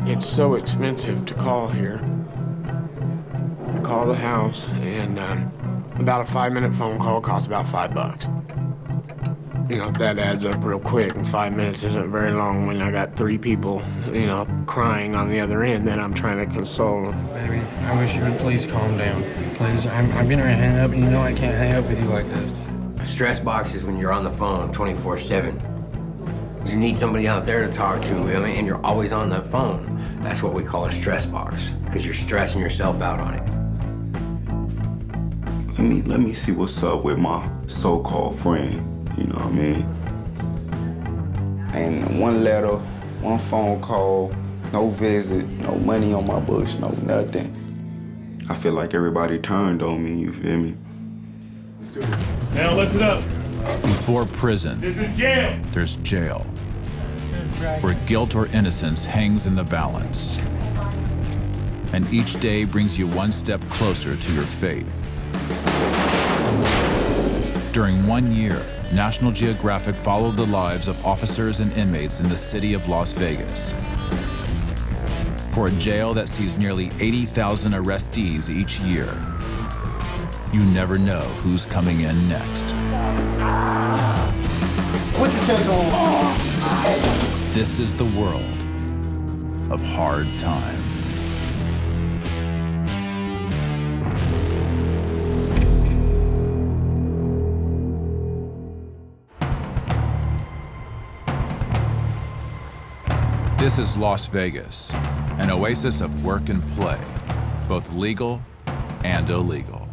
It's so expensive to call here. I call the house, and about a 5-minute phone call costs about $5. You know, that adds up real quick, and 5 minutes isn't very long when I got 3 people, you know, crying on the other end that I'm trying to console. Baby, I wish you would please calm down. Please, I'm getting ready to hang up, and you know I can't hang up with you like this. A stress box is when you're on the phone 24/7. You need somebody out there to talk to, I mean, and you're always on that phone. That's what we call a stress box, because you're stressing yourself out on it. Let me see what's up with my so-called friend. You know what I mean? And one letter, one phone call, no visit, no money on my books, no nothing. I feel like everybody turned on me, you feel me? Let's do it. Now lift it up. Before prison, This is jail. there's jail, where guilt or innocence hangs in the balance. And each day brings you one step closer to your fate. During 1 year, National Geographic followed the lives of officers and inmates in the city of Las Vegas. For a jail that sees nearly 80,000 arrestees each year, you never know who's coming in next. Put your chest on. This is the world of hard time. This is Las Vegas, an oasis of work and play, both legal and illegal.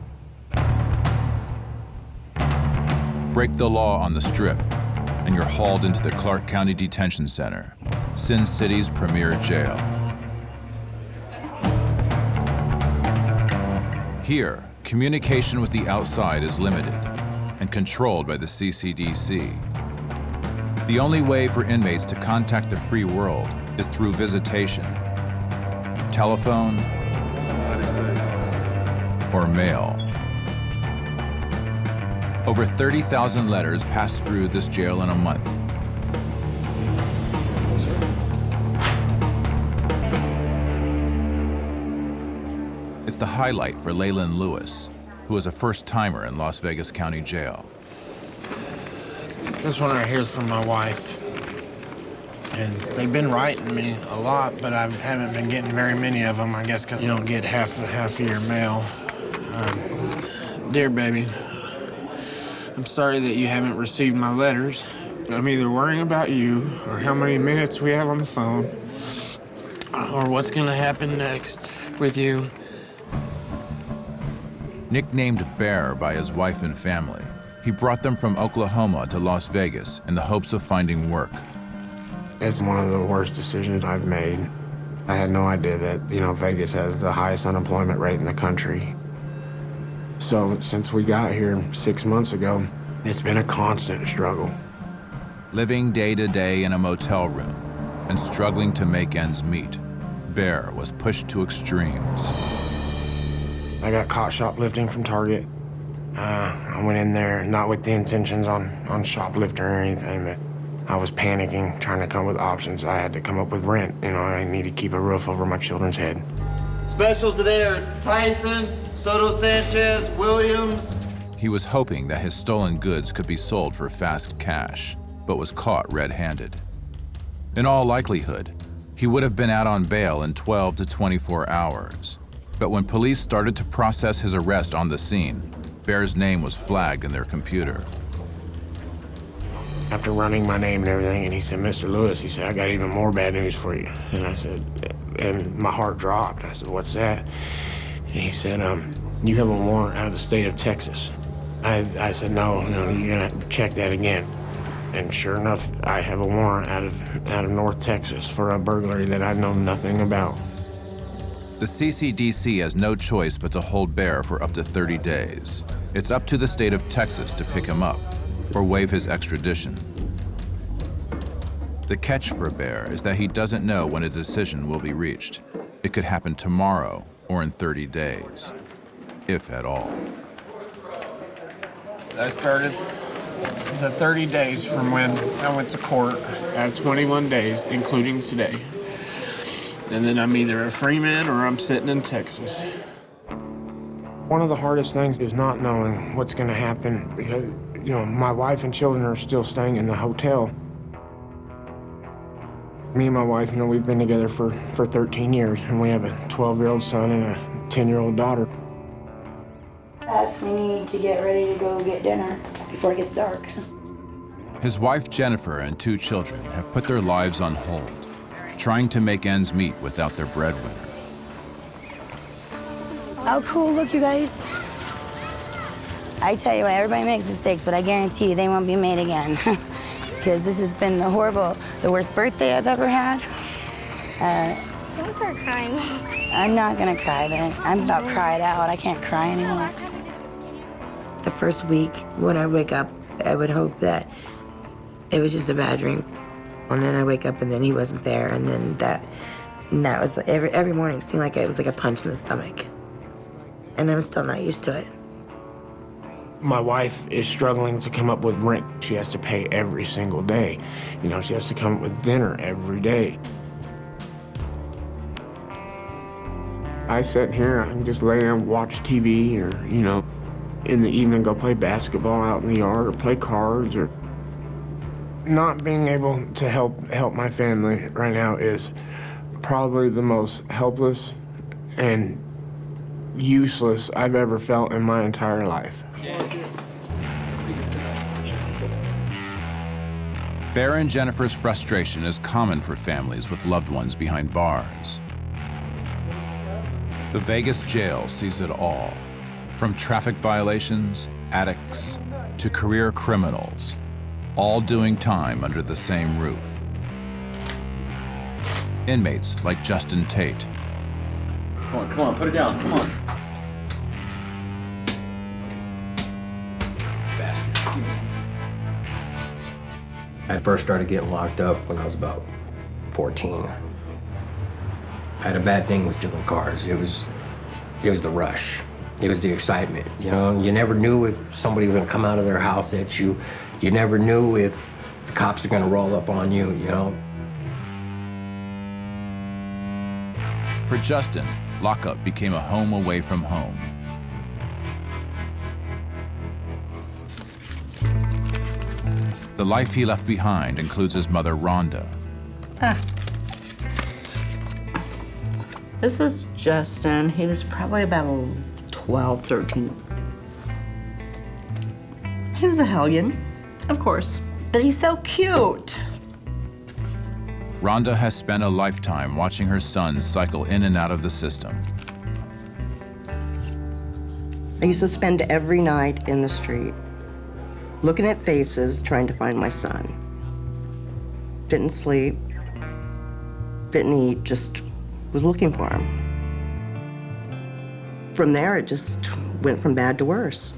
Break the law on the Strip, and you're hauled into the Clark County Detention Center, Sin City's premier jail. Here, communication with the outside is limited and controlled by the CCDC. The only way for inmates to contact the free world is through visitation, telephone, or mail. Over 30,000 letters pass through this jail in a month. It's the highlight for Leyland Lewis, who is a first-timer in Las Vegas County Jail. This one right here is from my wife. And they've been writing me a lot, but I haven't been getting very many of them, I guess, because you don't get half of your mail. Dear baby, I'm sorry that you haven't received my letters. I'm either worrying about you or how many minutes we have on the phone or what's gonna happen next with you. Nicknamed Bear by his wife and family, he brought them from Oklahoma to Las Vegas in the hopes of finding work. It's one of the worst decisions I've made. I had no idea that, you know, Vegas has the highest unemployment rate in the country. So since we got here 6 months ago, it's been a constant struggle. Living day to day in a motel room and struggling to make ends meet, Bear was pushed to extremes. I got caught shoplifting from Target. I went in there not with the intentions on shoplifting or anything, but I was panicking, trying to come up with options. I had to come up with rent. You know, I need to keep a roof over my children's head. Specials today are Tyson, Soto Sanchez, Williams. He was hoping that his stolen goods could be sold for fast cash, but was caught red-handed. In all likelihood, he would have been out on bail in 12 to 24 hours. But when police started to process his arrest on the scene, Bear's name was flagged in their computer. After running my name and everything, and he said, Mr. Lewis, he said, I got even more bad news for you. And I said, and my heart dropped. I said, what's that? And he said, you have a warrant out of the state of Texas. I said, no, you're gonna check that again. And sure enough, I have a warrant out of North Texas for a burglary that I know nothing about. The CCDC has no choice but to hold Bear for up to 30 days. It's up to the state of Texas to pick him up or waive his extradition. The catch for Bear is that he doesn't know when a decision will be reached. It could happen tomorrow or in 30 days, if at all. I started the 30 days from when I went to court. I have 21 days, including today. and then I'm either a free man or I'm sitting in Texas. One of the hardest things is not knowing what's going to happen because, you know, my wife and children are still staying in the hotel. Me and my wife, you know, we've been together for 13 years, and we have a 12-year-old son and a 10-year-old daughter. Yes, we need to get ready to go get dinner before it gets dark. His wife, Jennifer, and 2 children have put their lives on hold, trying to make ends meet without their breadwinner. Oh, cool, look, you guys. I tell you what, everybody makes mistakes, but I guarantee you they won't be made again. Because this has been the worst birthday I've ever had. Don't start crying. I'm not gonna cry, but I'm about cried out. I can't cry anymore. The first week, when I wake up, I would hope that it was just a bad dream. And then I wake up and then he wasn't there, and then that was every morning seemed like it was like a punch in the stomach. And I'm still not used to it. My wife is struggling to come up with rent. She has to pay every single day. You know, she has to come up with dinner every day. I sit here, I can just lay down and watch TV, or, you know, in the evening go play basketball out in the yard or play cards. Or not being able to help my family right now is probably the most helpless and useless I've ever felt in my entire life. Bear and Jennifer's frustration is common for families with loved ones behind bars. The Vegas jail sees it all, from traffic violations, addicts, to career criminals, all doing time under the same roof. Inmates like Justin Tate. Come on, put it down, come on. I first started getting locked up when I was about 14. I had a bad thing with stealing cars. It was the rush. It was the excitement. You know, you never knew if somebody was gonna come out of their house at you. You never knew if the cops are gonna roll up on you, you know. For Justin, lockup became a home away from home. The life he left behind includes his mother, Rhonda. This is Justin. He was probably about 12, 13. He was a hellion, of course, but he's so cute. Rhonda has spent a lifetime watching her son cycle in and out of the system. I used to spend every night in the street, looking at faces, trying to find my son. Didn't sleep, didn't eat, just was looking for him. From there, it just went from bad to worse.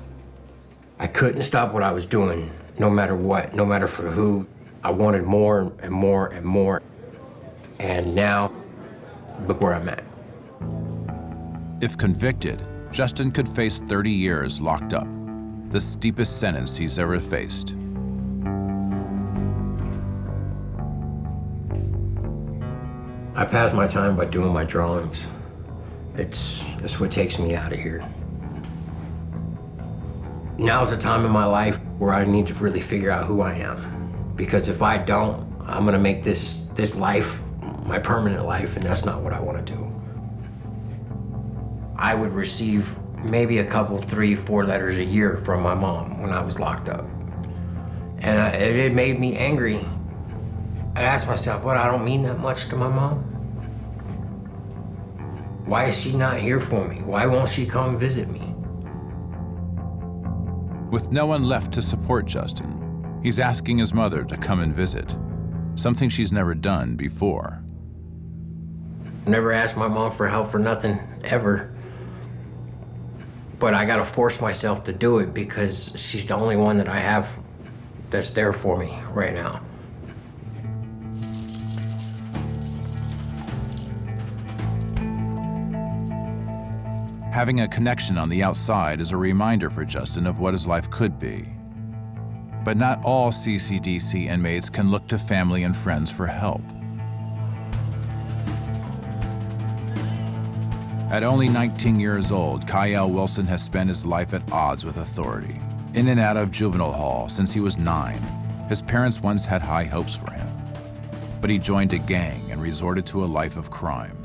I couldn't stop what I was doing, no matter what, no matter for who. I wanted more and more and more. And now, look where I'm at. If convicted, Justin could face 30 years locked up, the steepest sentence he's ever faced. I pass my time by doing my drawings. It's what takes me out of here. Now's the time in my life where I need to really figure out who I am. Because if I don't, I'm gonna make this life my permanent life, and that's not what I wanna do. I would receive maybe a couple, 3, 4 letters a year from my mom when I was locked up. And it made me angry. I asked myself, what, I don't mean that much to my mom? Why is she not here for me? Why won't she come visit me? With no one left to support Justin, he's asking his mother to come and visit, something she's never done before. Never asked my mom for help for nothing, ever. But I gotta force myself to do it because she's the only one that I have that's there for me right now. Having a connection on the outside is a reminder for Justin of what his life could be. But not all CCDC inmates can look to family and friends for help. At only 19 years old, Kyle Wilson has spent his life at odds with authority. In and out of juvenile hall since he was 9, his parents once had high hopes for him. But he joined a gang and resorted to a life of crime.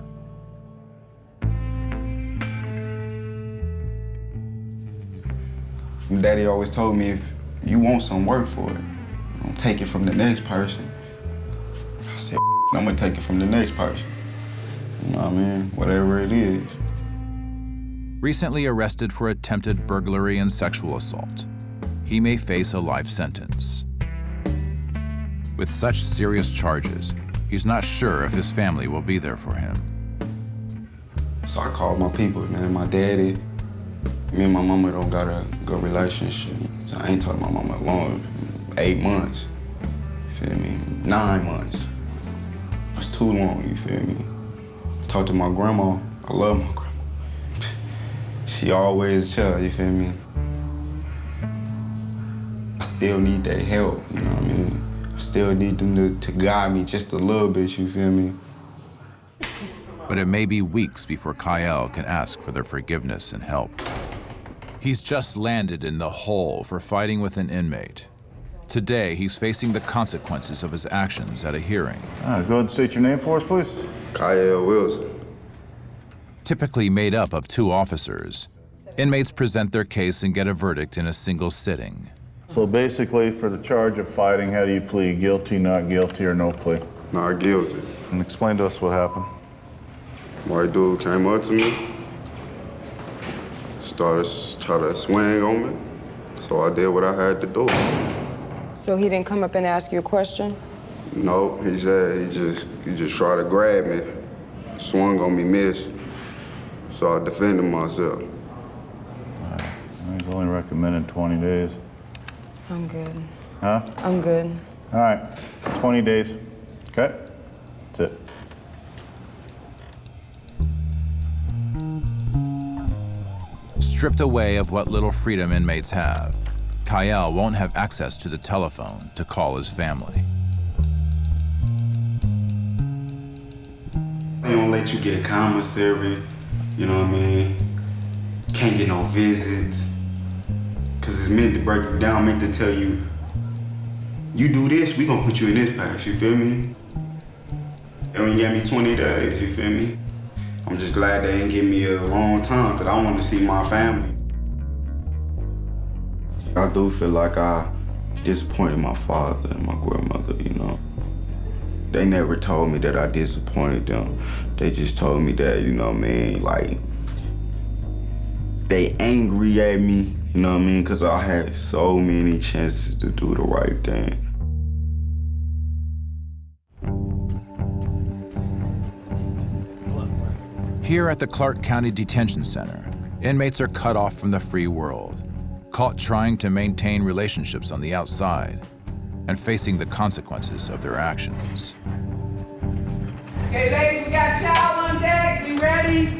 Daddy always told me, if you want some, work for it. Don't take it from the next person. I said, I'm gonna take it from the next person. You know what I mean? Whatever it is. Recently arrested for attempted burglary and sexual assault, he may face a life sentence. With such serious charges, he's not sure if his family will be there for him. So I called my people, man. My daddy, me and my mama don't got a good relationship. So I ain't talked to my mama long, 8 months. You feel me? 9 months. That's too long, you feel me? Talk to my grandma. I love my grandma. She always chill, you feel me? I still need that help, you know what I mean? I still need them to guide me just a little bit, you feel me? But it may be weeks before Kyle can ask for their forgiveness and help. He's just landed in the hole for fighting with an inmate. Today, he's facing the consequences of his actions at a hearing. Go ahead and state your name for us, please. Kyle Wilson. Typically made up of 2 officers, inmates present their case and get a verdict in a single sitting. So basically, for the charge of fighting, how do you plead? Guilty, not guilty, or no plea? Not guilty. And explain to us what happened. White dude came up to me, started trying to swing on me, so I did what I had to do. So he didn't come up and ask you a question? No, he said he just tried to grab me, swung on me, missed, so I defended myself. He's only recommended 20 days. I'm good. Huh? I'm good. All right, 20 days. Okay? That's it. Stripped away of what little freedom inmates have, Kyle won't have access to the telephone to call his family. They don't let you get commissary, you know what I mean? Can't get no visits. Cause it's meant to break you down, meant to tell you, you do this, we gonna put you in this package, you feel me? They only gave me 20 days, you feel me? I'm just glad they didn't give me a long time, cause I want to see my family. I do feel like I disappointed my father and my grandmother, you know? They never told me that I disappointed them. They just told me that, you know what I mean, like, they angry at me, you know what I mean, cause I had so many chances to do the right thing. Here at the Clark County Detention Center, inmates are cut off from the free world, caught trying to maintain relationships on the outside, and facing the consequences of their actions. Okay, ladies, we got chow on deck. You ready?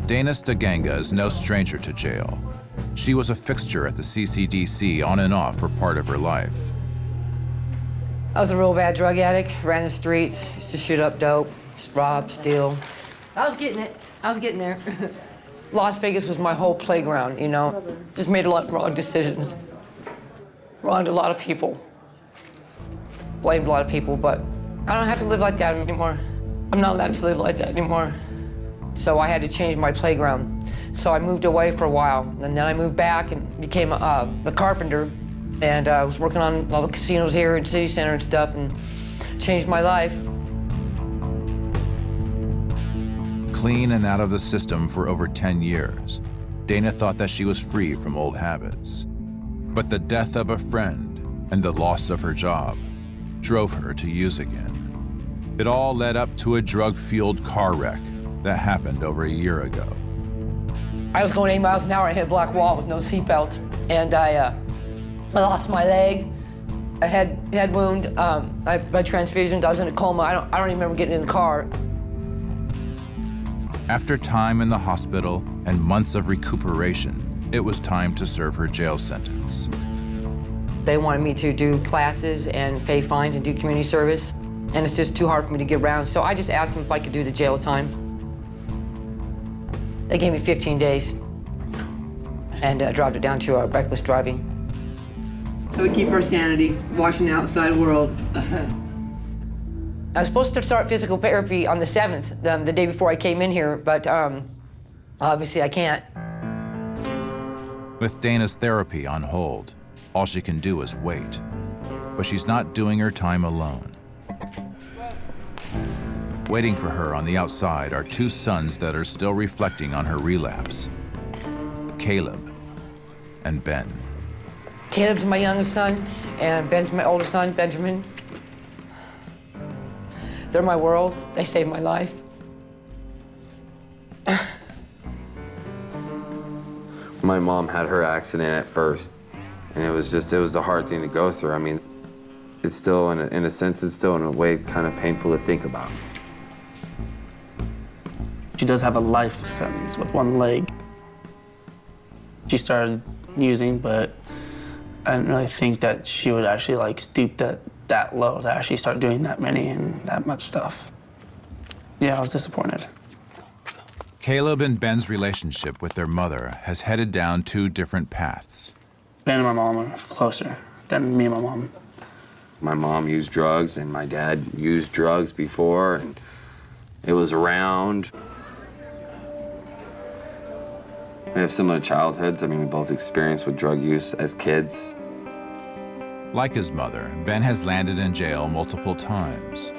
Dana Staganga is no stranger to jail. She was a fixture at the CCDC on and off for part of her life. I was a real bad drug addict, ran the streets, used to shoot up dope, rob, steal. I was getting it. I was getting there. Las Vegas was my whole playground, you know? Just made a lot of wrong decisions. Wronged a lot of people. Blamed a lot of people, but I don't have to live like that anymore. I'm not allowed to live like that anymore. So I had to change my playground. So I moved away for a while, and then I moved back and became a carpenter. And I was working on all the casinos here in City Center and stuff, and changed my life. Clean and out of the system for over 10 years, Dana thought that she was free from old habits. But the death of a friend and the loss of her job drove her to use again. It all led up to a drug-fueled car wreck that happened over a year ago. I was going 8 miles an hour, I hit a black wall with no seatbelt, and I lost my leg, a head wound, I had transfusions, I was in a coma. I don't even remember getting in the car. After time in the hospital and months of recuperation, it was time to serve her jail sentence. They wanted me to do classes and pay fines and do community service. and it's just too hard for me to get around. So I just asked them if I could do the jail time. They gave me 15 days and dropped it down to reckless driving. So we keep our sanity, watching the outside world. I was supposed to start physical therapy on the 7th, the day before I came in here, but obviously I can't. With Dana's therapy on hold, all she can do is wait. But she's not doing her time alone. Waiting for her on the outside are 2 sons that are still reflecting on her relapse, Caleb and Ben. Caleb's my youngest son, and Ben's my oldest son, Benjamin. They're my world. They saved my life. My mom had her accident at first, and it was a hard thing to go through. I mean, it's still, in a sense, it's still in a way kind of painful to think about. She does have a life sentence with one leg. She started using, but I didn't really think that she would actually like stoop that low to actually start doing that many and that much stuff. Yeah, I was disappointed. Caleb and Ben's relationship with their mother has headed down 2 different paths. Ben and my mom are closer than me and my mom. My mom used drugs, and my dad used drugs before, and it was around. We have similar childhoods. I mean, we both experienced with drug use as kids. Like his mother, Ben has landed in jail multiple times.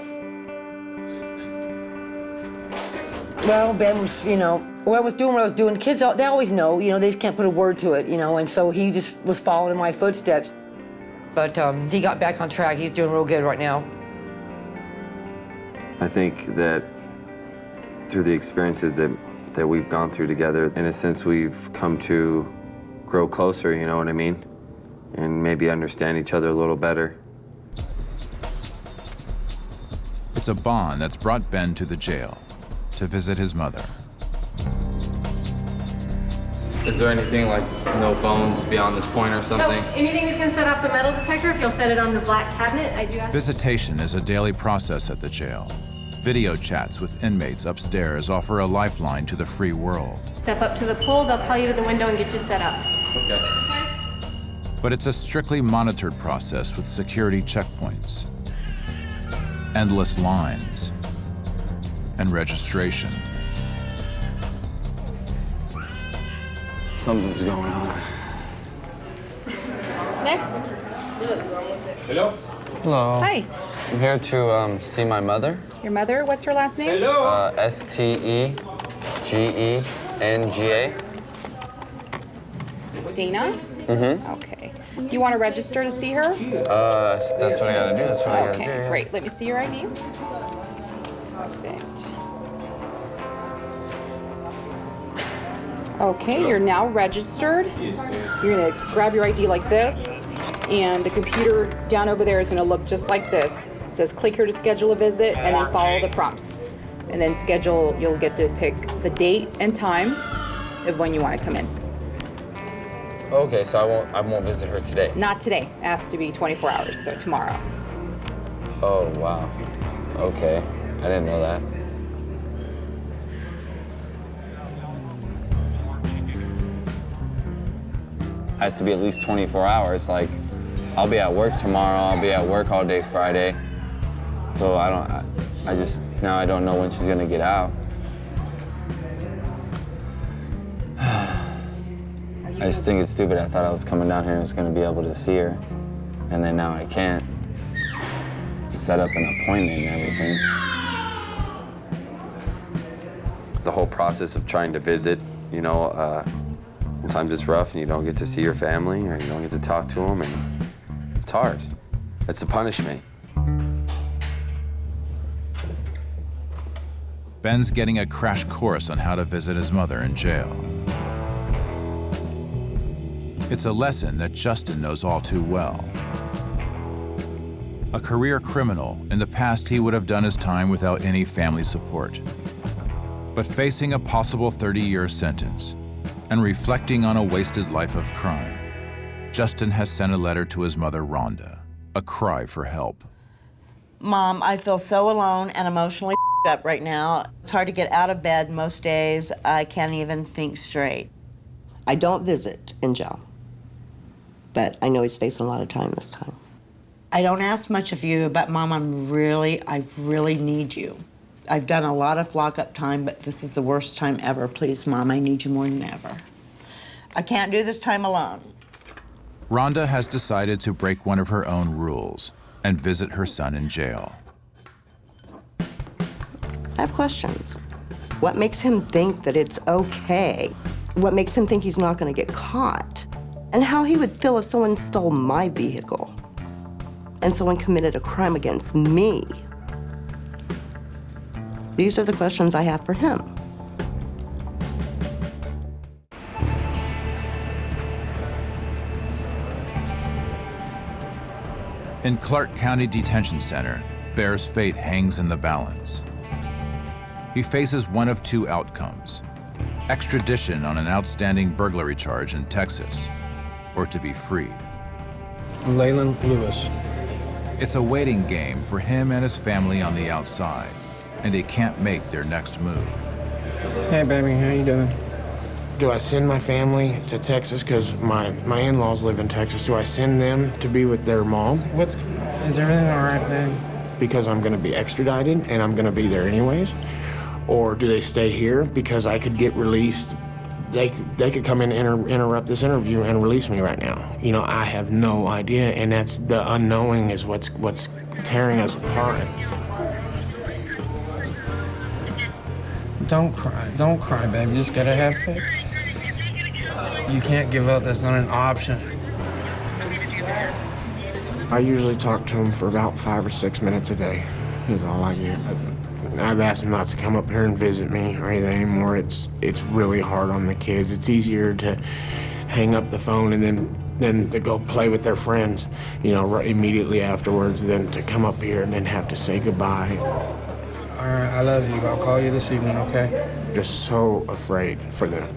Well, Ben was, I was doing what I was doing. Kids, they always know, they just can't put a word to it, and so he just was following in my footsteps. But he got back on track. He's doing real good right now. I think that through the experiences that we've gone through together, in a sense, we've come to grow closer, you know what I mean? And maybe understand each other a little better. It's a bond that's brought Ben to the jail to visit his mother. Is there anything like no phones beyond this point or something? No, anything that's gonna set off the metal detector, if you'll set it on the black cabinet, I do ask. Visitation is a daily process at the jail. Video chats with inmates upstairs offer a lifeline to the free world. Step up to the pole, they'll call you to the window and get you set up. Okay. But it's a strictly monitored process with security checkpoints, endless lines, and registration. Something's going on. Next. Hello. Hello. Hi. I'm here to see my mother. Your mother, what's her last name? Stegenga. Dana? Mm-hmm. Okay. Do you want to register to see her? That's what I gotta do. That's what I gotta do. Okay, Yeah. great. Let me see your ID. Perfect. Okay, you're now registered. You're gonna grab your ID like this, and the computer down over there is gonna look just like this. It says click here to schedule a visit, and then follow the prompts. And then schedule, you'll get to pick the date and time of when you wanna come in. Okay, so I won't visit her today. Not today, it has to be 24 hours, so tomorrow. Oh, wow. Okay, I didn't know that. Has to be at least 24 hours. Like, I'll be at work tomorrow. I'll be at work all day Friday. So now I don't know when she's gonna get out. I just think it's stupid. I thought I was coming down here and was gonna be able to see her. And then now I can't. Set up an appointment and everything. The whole process of trying to visit, sometimes it's rough and you don't get to see your family or you don't get to talk to them, and it's hard. It's a punishment. Ben's getting a crash course on how to visit his mother in jail. It's a lesson that Justin knows all too well. A career criminal, in the past he would have done his time without any family support. But facing a possible 30-year sentence and reflecting on a wasted life of crime, Justin has sent a letter to his mother, Rhonda, a cry for help. Mom, I feel so alone and emotionally up right now. It's hard to get out of bed most days. I can't even think straight. I don't visit in jail, but I know he's facing a lot of time this time. I don't ask much of you, but Mom, I really need you. I've done a lot of lockup time, but this is the worst time ever. Please, Mom, I need you more than ever. I can't do this time alone. Rhonda has decided to break one of her own rules and visit her son in jail. I have questions. What makes him think that it's okay? What makes him think he's not going to get caught? And how he would feel if someone stole my vehicle and someone committed a crime against me. These are the questions I have for him. In Clark County Detention Center, Bear's fate hangs in the balance. He faces one of two outcomes: extradition on an outstanding burglary charge in Texas, or to be freed. Leyland Lewis. It's a waiting game for him and his family on the outside, and they can't make their next move. Hey, baby, how you doing? Do I send my family to Texas because my in-laws live in Texas? Do I send them to be with their mom? Is everything all right, babe? Because I'm going to be extradited and I'm going to be there anyways? Or do they stay here because I could get released? They could come in and interrupt this interview and release me right now. You know, I have no idea, and that's the unknowing is what's tearing us apart. Don't cry, babe. You just gotta have faith. You can't give up. That's not an option. I usually talk to him for about 5 or 6 minutes a day. Is all I get. I've asked him not to come up here and visit me or anything anymore. It's really hard on the kids. It's easier to hang up the phone and then to go play with their friends, you know, right immediately afterwards, than to come up here and then have to say goodbye. All right, I love you. I'll call you this evening, okay? Just so afraid for them.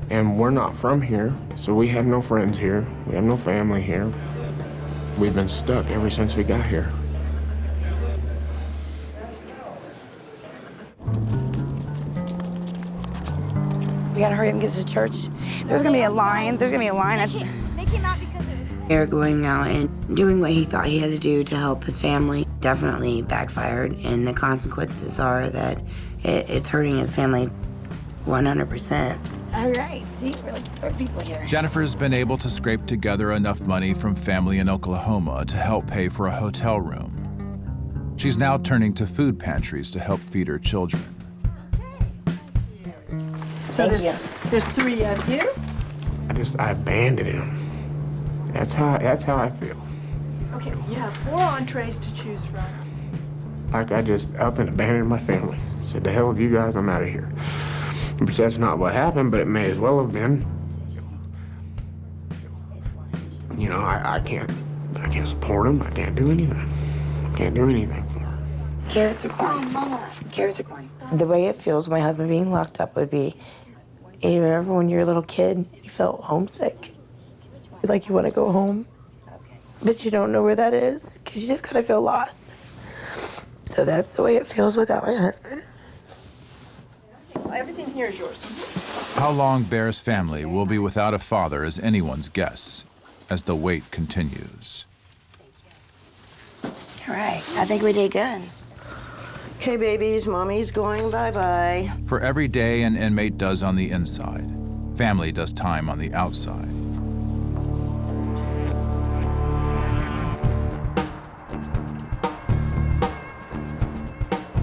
And we're not from here, so we have no friends here. We have no family here. We've been stuck ever since we got here. We gotta hurry up and get to church. There's gonna be a line. There's gonna be a line. They came out because Eric going out and doing what he thought he had to do to help his family definitely backfired, and the consequences are that it's hurting his family 100%. All right, see, we're like 3 people here. Jennifer's been able to scrape together enough money from family in Oklahoma to help pay for a hotel room. She's now turning to food pantries to help feed her children. So there's 3 of you? I abandoned him. That's how I feel. Okay, you have 4 entrees to choose from. Like I just up and abandoned my family. Said, to hell with you guys, I'm out of here. But that's not what happened, but it may as well have been. You know, I can't support him. I can't do anything. I can't do anything for him. Carrots are corny. Carrots are corny. The way it feels, my husband being locked up would be, you remember when you were a little kid and you felt homesick? Like you want to go home, but you don't know where that is because you just kind of feel lost. So that's the way it feels without my husband. Everything here is yours. How long Bear's family will be without a father is anyone's guess as the wait continues. All right, I think we did good. Okay, babies, mommy's going bye-bye. For every day an inmate does on the inside, family does time on the outside.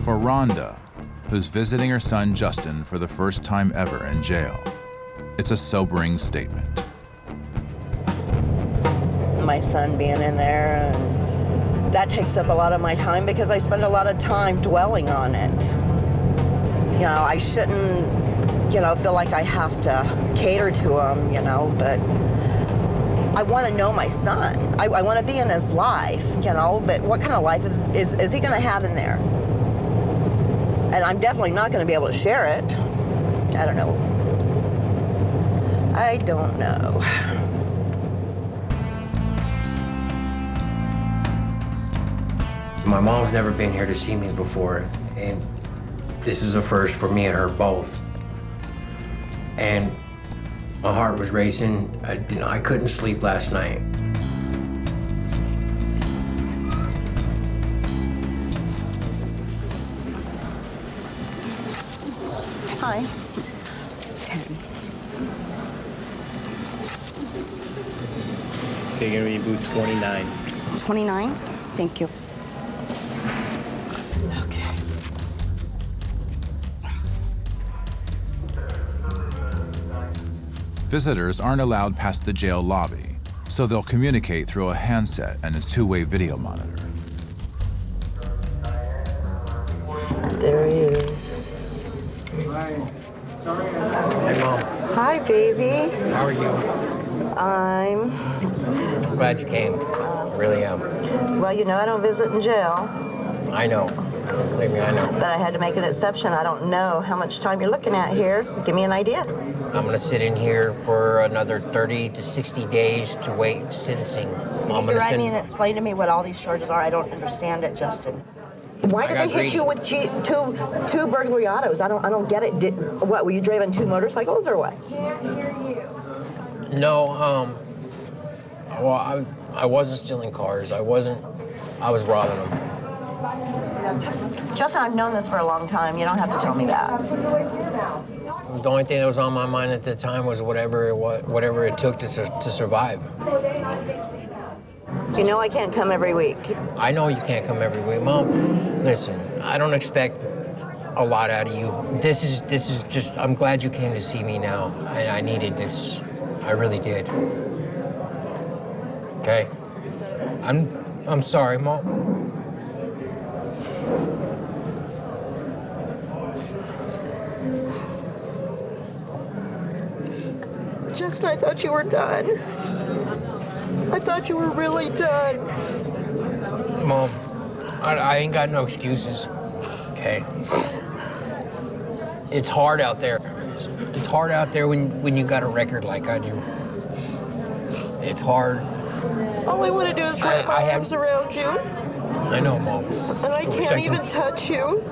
For Rhonda, who's visiting her son Justin for the first time ever in jail, it's a sobering statement. My son being in there, and that takes up a lot of my time because I spend a lot of time dwelling on it. You know, I shouldn't, feel like I have to cater to him, but I want to know my son. I want to be in his life, but what kind of life is he going to have in there? And I'm definitely not going to be able to share it. I don't know. I don't know. My mom's never been here to see me before, and this is a first for me and her both. And my heart was racing. I couldn't sleep last night. Hi. 10. Okay, you're gonna be booth 29. 29? Thank you. Visitors aren't allowed past the jail lobby, so they'll communicate through a handset and a two-way video monitor. There he is. Hey, Mom. Hi, baby. How are you? I'm Glad you came. I really am. well, you know, I don't visit in jail, I know. Believe me, I know. but I had to make an exception. I don't know how much time you're looking at here. Give me an idea. I'm gonna sit in here for another 30 to 60 days to wait sentencing. I'm You write me and explain to me what all these charges are. I don't understand it, Justin. Why did they hit you with two burglary autos? I don't get it. What, were you driving 2 motorcycles or what? No, well, I wasn't stealing cars. I was robbing them. Justin, I've known this for a long time. You don't have to tell me that. The only thing that was on my mind at the time was whatever it took to survive. You know I can't come every week. I know you can't come every week, Mom. Listen, I don't expect a lot out of you. This is just. I'm glad you came to see me now. I needed this. I really did. Okay. I'm sorry, Mom. Justin, I thought you were done. I thought you were really done. Mom, I ain't got no excuses, okay? It's hard out there. It's hard out there when you got a record like I do. It's hard. All I want to do is wrap my arms around you. I know, Mom. And I can't even touch you.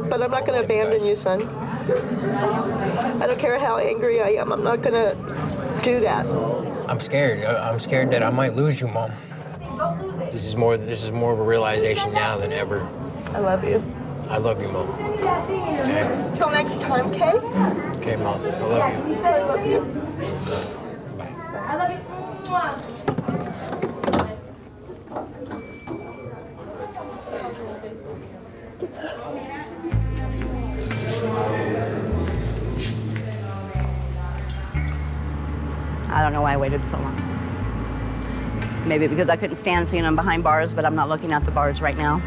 But I'm not going to abandon you, son. I don't care how angry I am. I'm not going to do that. I'm scared. I'm scared that I might lose you, Mom. This is more of a realization now than ever. I love you. I love you, Mom. Okay. Till next time, okay? Okay, Mom. I love you. I love you. Bye. I love you. I don't know why I waited so long. Maybe because I couldn't stand seeing him behind bars, but I'm not looking at the bars right now.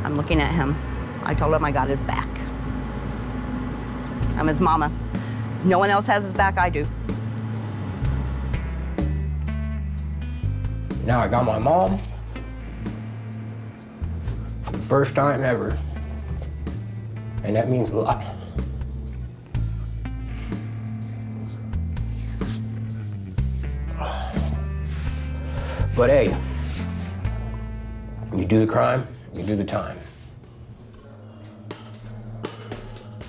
I'm looking at him. I told him I got his back. I'm his mama. No one else has his back, I do. Now I got my mom for the first time ever. And that means a lot. But hey, you do the crime, you do the time.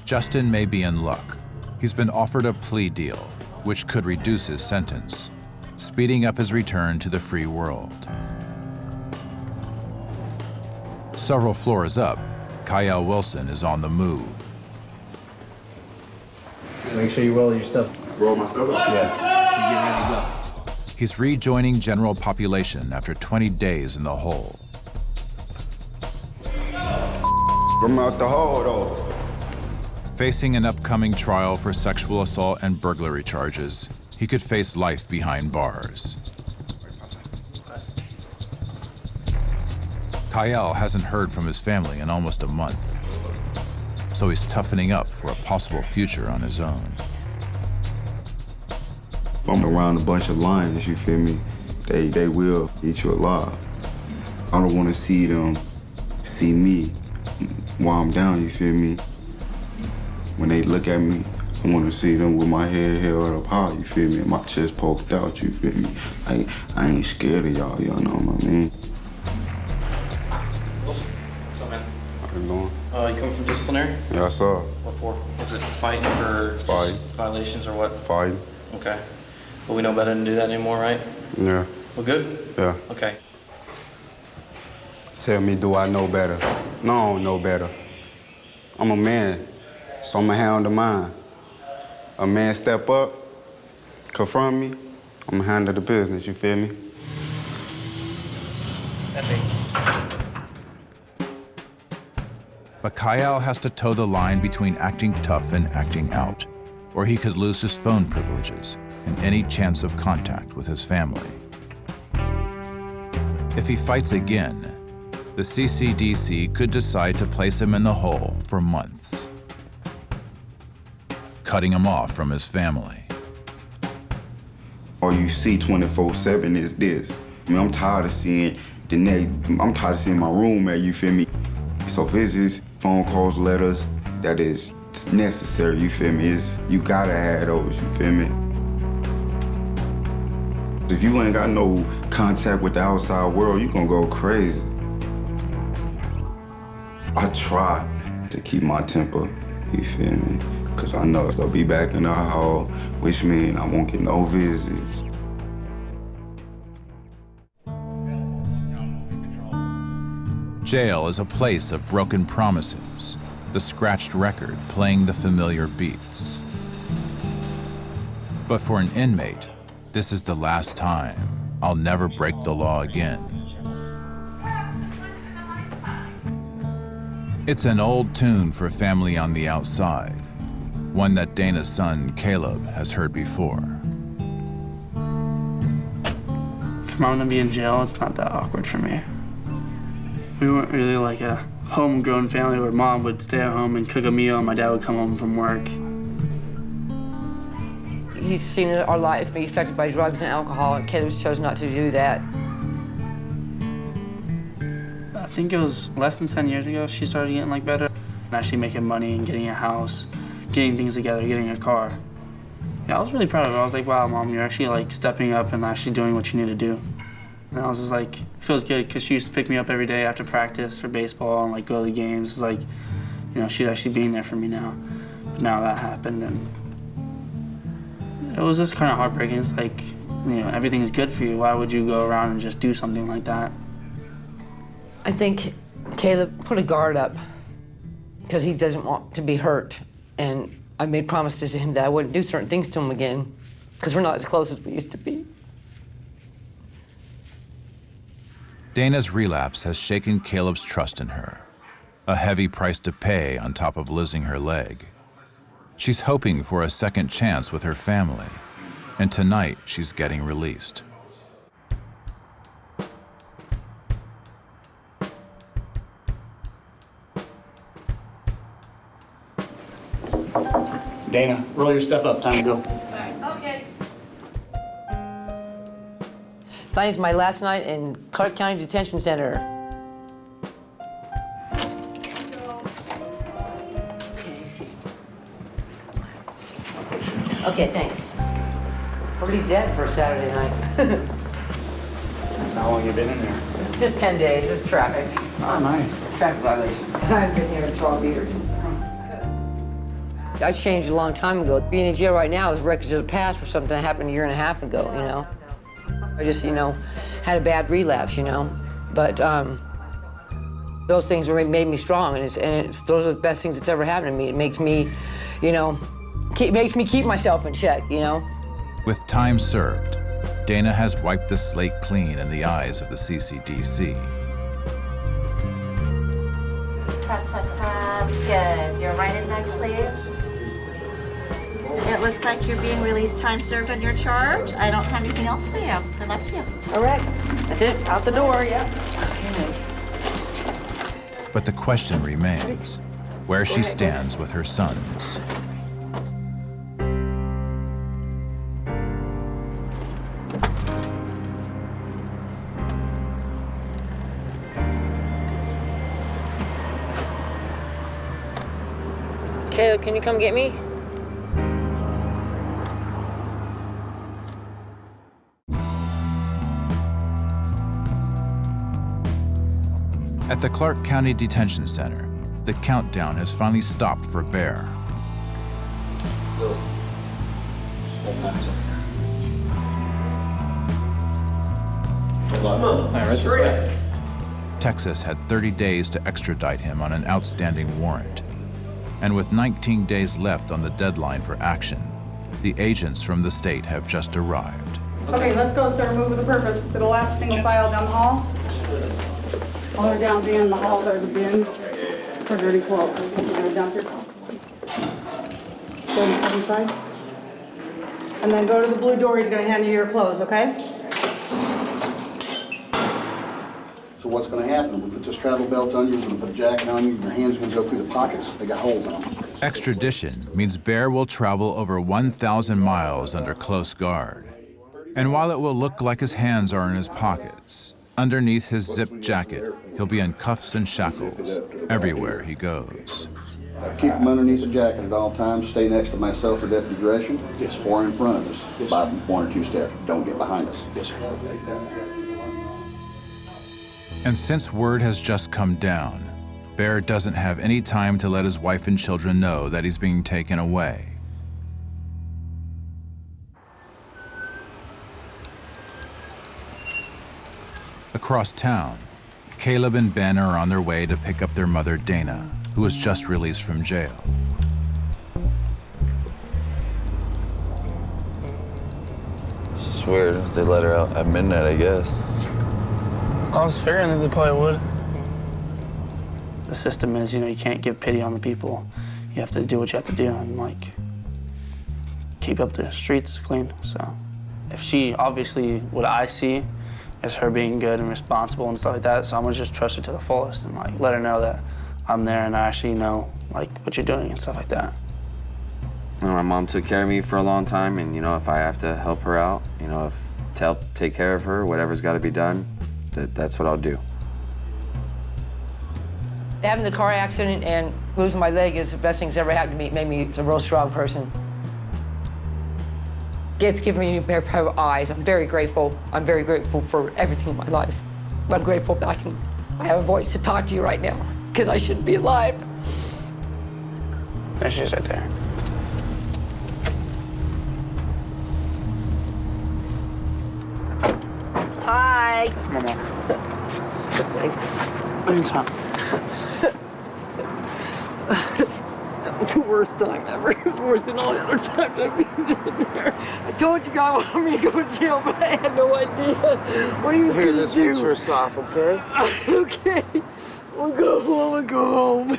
Justin may be in luck. He's been offered a plea deal, which could reduce his sentence, speeding up his return to the free world. Several floors up, Kyle Wilson is on the move. Make sure you roll your stuff. Roll my stuff up? Yeah. You get ready to go. He's rejoining general population after 20 days in the hole. I'm out the hole, though. Facing an upcoming trial for sexual assault and burglary charges, he could face life behind bars. Kyle hasn't heard from his family in almost a month, so he's toughening up for a possible future on his own. If I'm around a bunch of lions, you feel me, they will eat you alive. I don't want to see them see me while I'm down, you feel me? When they look at me, I I want to see them with my head held up high, you feel me? And my chest poked out, you feel me? I ain't scared of y'all know what I mean? What's up, man? How you doing? You coming from disciplinary? Yeah, I saw it. What for? Was it fighting for Fighting. violations or what? Fighting. Okay. But we know better than to do that anymore, right? Yeah. We're good? Yeah. Okay. Tell me, do I know better? No, I don't know better. I'm a man, so I'ma handle mine. A man step up, confront me, I'ma handle the business, you feel me? But Kyle has to toe the line between acting tough and acting out, or he could lose his phone privileges and any chance of contact with his family. If he fights again, the CCDC could decide to place him in the hole for months, cutting him off from his family. All you see 24/7 is this. I mean, I'm tired of seeing I'm tired of seeing my roommate, you feel me? So visits, phone calls, letters, that is necessary, you feel me? You gotta have those, you feel me? If you ain't got no contact with the outside world, you gonna go crazy. I try to keep my temper, you feel me? Cause I know it's gonna be back in the hall, which means I won't get no visits. Jail is a place of broken promises, the scratched record playing the familiar beats. But for an inmate, this is the last time. I'll never break the law again. It's an old tune for family on the outside, one that Dana's son, Caleb, has heard before. For mom to be in jail, it's not that awkward for me. We weren't really like a homegrown family where mom would stay at home and cook a meal and my dad would come home from work. He's seen our lives be affected by drugs and alcohol, and Caleb chose not to do that. I think it was less than 10 years ago she started getting better, and actually making money and getting a house, getting things together, getting a car. Yeah, I was really proud of her. I was like, wow, Mom, you're actually stepping up and actually doing what you need to do. And I was just like, it feels good, because she used to pick me up every day after practice for baseball and go to the games. It's like, she's actually being there for me now. But now that happened, and it was just kind of heartbreaking. It's like, everything's good for you. Why would you go around and just do something like that? I think Caleb put a guard up because he doesn't want to be hurt. And I made promises to him that I wouldn't do certain things to him again, because we're not as close as we used to be. Dana's relapse has shaken Caleb's trust in her, a heavy price to pay on top of losing her leg. She's hoping for a second chance with her family, and tonight she's getting released. Dana, roll your stuff up. Time to go. Okay. Tonight's my last night in Clark County Detention Center. Okay, thanks. Pretty dead for a Saturday night. That's how long you been in there? Just 10 days. It's traffic. Oh, nice. Traffic violation. I've been here 12 years. I changed a long time ago. Being in jail right now is records of the past for something that happened a year and a half ago, I just, had a bad relapse, But those things made me strong, and those are the best things that's ever happened to me. It makes me, makes me keep myself in check, With time served, Dana has wiped the slate clean in the eyes of the CCDC. Press, press, press. Good. Your right index, please. It looks like you're being released. Time served on your charge. I don't have anything else for you. Good luck to you. All right. That's it. Out the door, yeah. But the question remains, where she stands with her sons. Caleb, can you come get me? At the Clark County Detention Center, the countdown has finally stopped for Bear. Texas had 30 days to extradite him on an outstanding warrant. And with 19 days left on the deadline for action, the agents from the state have just arrived. Okay, let's go, sir. Move with the purpose. To the left, single file down the hall. All the way down to the end of the hall, there's a bin for dirty clothes. Down here. Go to the side. And then go to the blue door. He's gonna hand you your clothes, okay? So what's going to happen? We put this travel belt on you, we're going to put a jacket on you, your hands are going to go through the pockets. They got holes in them. Extradition means Bear will travel over 1,000 miles under close guard. And while it will look like his hands are in his pockets, underneath his zipped jacket, he'll be in cuffs and shackles everywhere he goes. Keep them underneath the jacket at all times. Stay next to myself or Deputy Gresham, or in front of us. About 1 or 2 steps. Don't get behind us. Yes, sir. And since word has just come down, Bear doesn't have any time to let his wife and children know that he's being taken away. Across town, Caleb and Ben are on their way to pick up their mother, Dana, who was just released from jail. It's weird. They let her out at midnight, I guess. I was figuring that they probably would. The system is, you can't give pity on the people. You have to do what you have to do and, keep up the streets clean. So if she, obviously, what I see is her being good and responsible and stuff like that, so I'm gonna just trust her to the fullest and, let her know that I'm there and I actually know, what you're doing and stuff like that. My mom took care of me for a long time, and, if I have to help her out, to help take care of her, whatever's got to be done, that's what I'll do. Having the car accident and losing my leg is the best thing that's ever happened to me. It made me a real strong person. It's given me a new pair of eyes. I'm very grateful. I'm very grateful for everything in my life. I'm grateful that I have a voice to talk to you right now, because I shouldn't be alive. There she is right there. Hi. Come on, Mom. Thanks. Anytime. That was the worst time ever. It was worse than all the other times I've been in there. I told you guys I wanted me to go to jail, but I had no idea what he was going to do. This one's for Soph, okay? Okay. I'm gonna go home.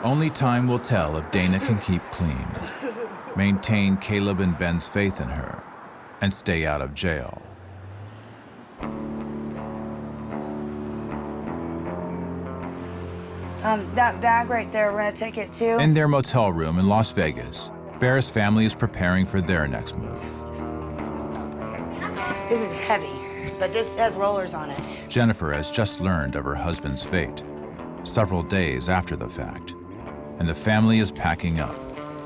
Only time will tell if Dana can keep clean, maintain Caleb and Ben's faith in her, and stay out of jail. That bag right there, we're gonna take it too. In their motel room in Las Vegas, Bear's family is preparing for their next move. This is heavy, but this has rollers on it. Jennifer has just learned of her husband's fate, several days after the fact, and the family is packing up.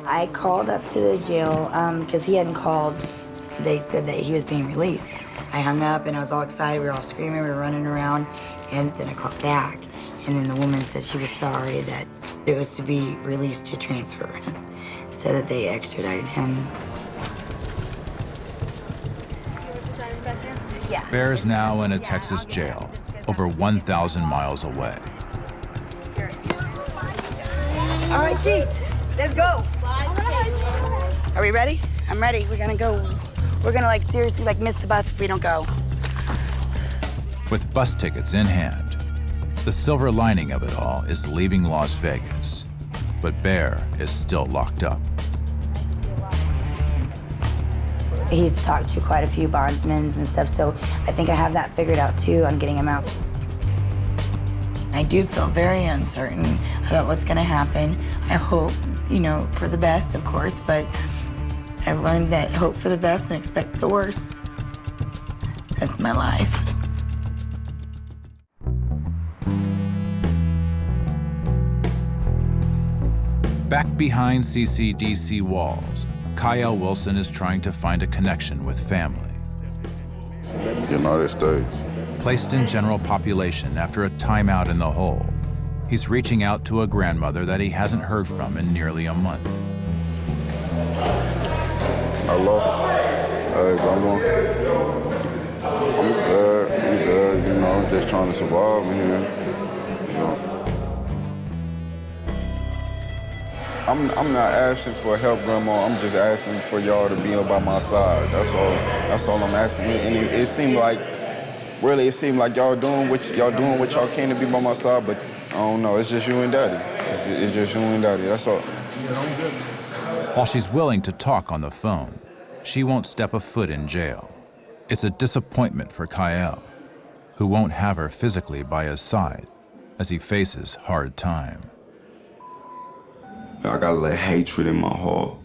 I called up to the jail because he hadn't called. They said that he was being released. I hung up and I was all excited. We were all screaming, we were running around, and then I called back. And then the woman said she was sorry that it was to be released to transfer, so that they extradited him. Yeah. Bear is now in a Texas jail, over 1,000 miles away. All right, Keith, let's go. Are we ready? I'm ready. We're gonna go. We're gonna seriously miss the bus if we don't go. With bus tickets in hand, the silver lining of it all is leaving Las Vegas, but Bear is still locked up. He's talked to quite a few bondsmen and stuff, so I think I have that figured out too on getting him out. I do feel very uncertain about what's gonna happen. I hope, for the best, of course, but I've learned that hope for the best and expect the worst. That's my life. Back behind CCDC walls, Kyle Wilson is trying to find a connection with family. Getting all that stage. Placed in general population after a timeout in the hole, he's reaching out to a grandmother that he hasn't heard from in nearly a month. Hello? Hey, grandma. I'm good, you know, I'm just trying to survive in here, you know. I'm not asking for help, Grandma. I'm just asking for y'all to be by my side. That's all I'm asking. And it seemed like, really, it seemed like y'all doing what y'all can to be by my side, but I don't know. It's just you and Daddy. It's just you and Daddy. That's all. While she's willing to talk on the phone, she won't step a foot in jail. It's a disappointment for Kyle, who won't have her physically by his side as he faces hard time. I gotta let hatred in my heart.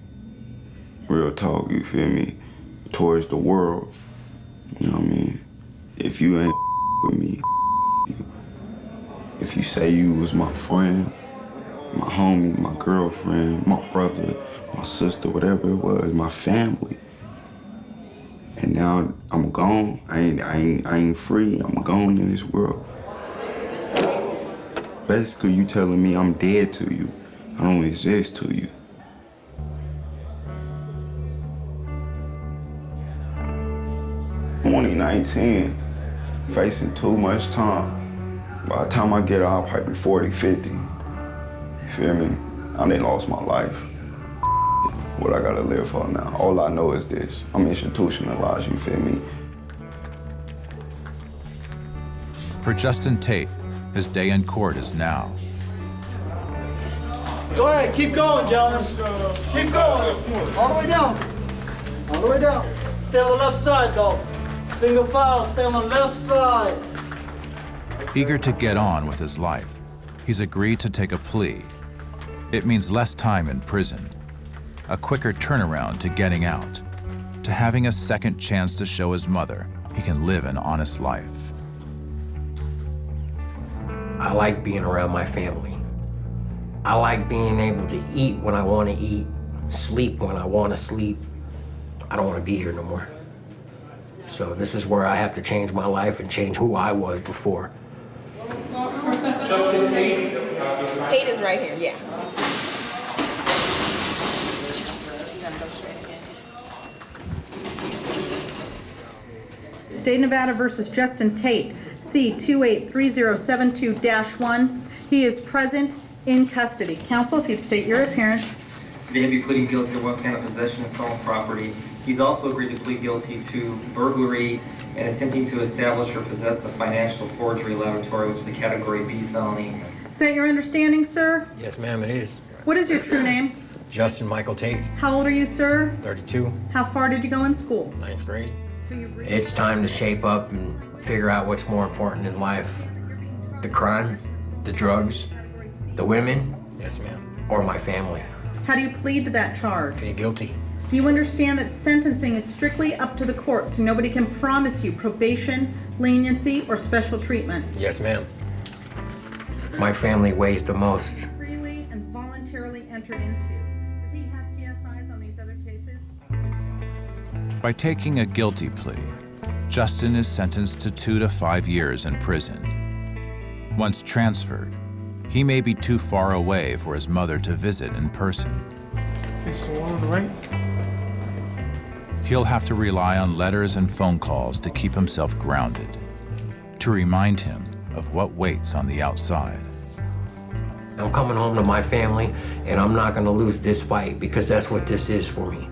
Real talk, you feel me? Towards the world. You know what I mean? If you ain't with me, you. If you say you was my friend, my homie, my girlfriend, my brother, my sister, whatever it was, my family. And now I'm gone. I ain't free. I'm gone in this world. Basically, you telling me I'm dead to you. I don't exist to you. I'm only 19, facing too much time. By the time I get out, I'll probably be 40, 50. You feel me? I done lost my life. What I gotta live for now? All I know is this. I'm institutionalized, you feel me? For Justin Tate, his day in court is now. Go ahead, keep going, gentlemen. Keep going. All the way down. All the way down. Stay on the left side, though. Single file, stay on the left side. Eager to get on with his life, he's agreed to take a plea. It means less time in prison, a quicker turnaround to getting out, to having a second chance to show his mother he can live an honest life. I like being around my family. I like being able to eat when I want to eat, sleep when I want to sleep. I don't want to be here no more. So this is where I have to change my life and change who I was before. Justin Tate. Tate is right here, yeah. State of Nevada versus Justin Tate, C283072-1. He is present in custody. Counsel, if you'd state your appearance. Today he'll be pleading guilty to 1 count of possession of stolen property. He's also agreed to plead guilty to burglary and attempting to establish or possess a financial forgery laboratory, which is a Category B felony. Is that your understanding, sir? Yes, ma'am, it is. What is your true name? Justin Michael Tate, How old are you, sir? 32, How far did you go in school? 9th grade. So you It's time to shape up and figure out what's more important in life. The crime, the drugs, the women, yes, ma'am, or my family. How do you plead to that charge? Plead guilty. Do you understand that sentencing is strictly up to the court, so nobody can promise you probation, leniency, or special treatment? Yes, ma'am. My family weighs the most. Freely and voluntarily entered into. Has he had PSIs on these other cases? By taking a guilty plea, Justin is sentenced to 2 to 5 years in prison. Once transferred, he may be too far away for his mother to visit in person. It's the one on the right. He'll have to rely on letters and phone calls to keep himself grounded, to remind him of what waits on the outside. I'm coming home to my family, and I'm not gonna lose this fight because that's what this is for me.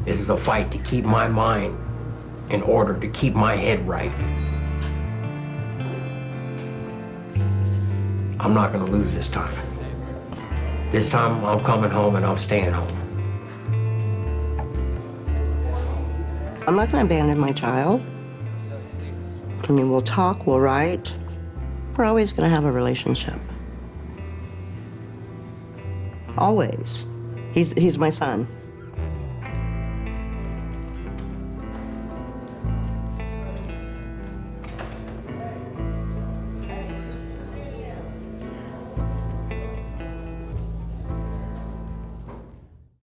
This is a fight to keep my mind in order, to keep my head right. I'm not gonna lose this time. This time, I'm coming home and I'm staying home. I'm not going to abandon my child. I mean, we'll talk, we'll write. We're always going to have a relationship. Always. He's my son.